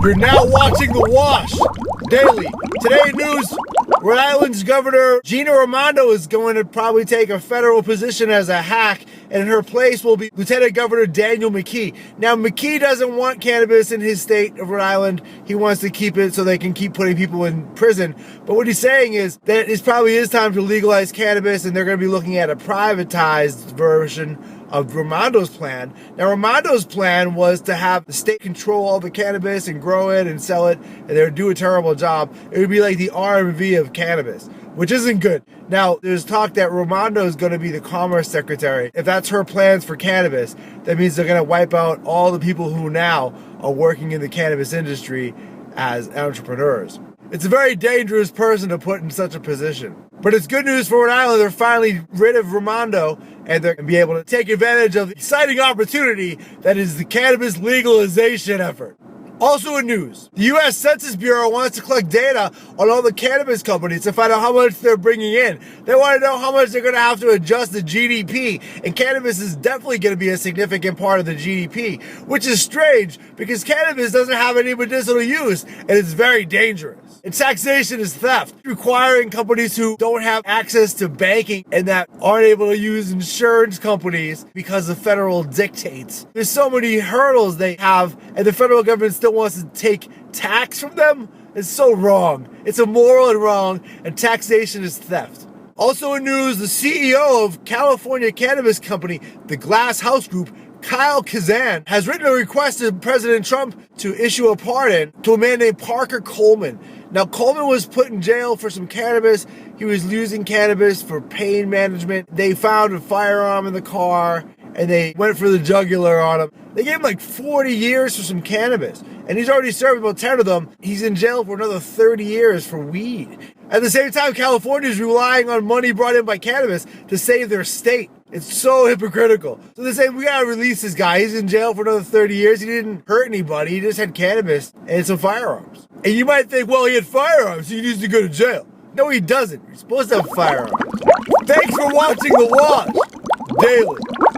You're now watching The Wash Daily. Today news, Rhode Island's Governor Gina Raimondo is going to probably take a federal position as a hack, and in her place will be Lieutenant Governor Daniel McKee. Now, McKee doesn't want cannabis in his state of Rhode Island. He wants to keep it so they can keep putting people in prison. But what he's saying is that it probably is time to legalize cannabis, and they're going to be looking at a privatized version of Raimondo's plan. Now, Raimondo's plan was to have the state control all the cannabis and grow it and sell it, and they would do a terrible job. It would be like the R&B of cannabis, which isn't good. Now, there's talk that Raimondo is going to be the Commerce Secretary. If that's her plans for cannabis, that means they're going to wipe out all the people who now are working in the cannabis industry as entrepreneurs. It's a very dangerous person to put in such a position. But it's good news for Rhode Island. They're finally rid of Raimondo, and they're going to be able to take advantage of the exciting opportunity that is the cannabis legalization effort. Also in news, the U.S. Census Bureau wants to collect data on all the cannabis companies to find out how much they're bringing in. They want to know how much they're going to have to adjust the GDP, and cannabis is definitely going to be a significant part of the GDP, which is strange because cannabis doesn't have any medicinal use, and it's very dangerous. And taxation is theft, requiring companies who don't have access to banking and that aren't able to use insurance companies because of federal dictates. There's so many hurdles they have, and the federal government still wants to take tax from them. It's so wrong. It's immoral and wrong, and taxation is theft. Also in news, the CEO of California cannabis company, the Glass House Group, Kyle Kazan, has written a request to President Trump to issue a pardon to a man named Parker Coleman. Now, Coleman was put in jail for some cannabis. He was using cannabis for pain management. They found a firearm in the car, and they went for the jugular on him. They gave him like 40 years for some cannabis, and he's already served about 10 of them. He's in jail for another 30 years for weed. At the same time, California is relying on money brought in by cannabis to save their state. It's so hypocritical. So they're saying, we gotta release this guy. He's in jail for another 30 years. He didn't hurt anybody. He just had cannabis and some firearms. And you might think, well, he had firearms, so he needs to go to jail. No, he doesn't. You're supposed to have firearms. Thanks for watching The Wash Daily.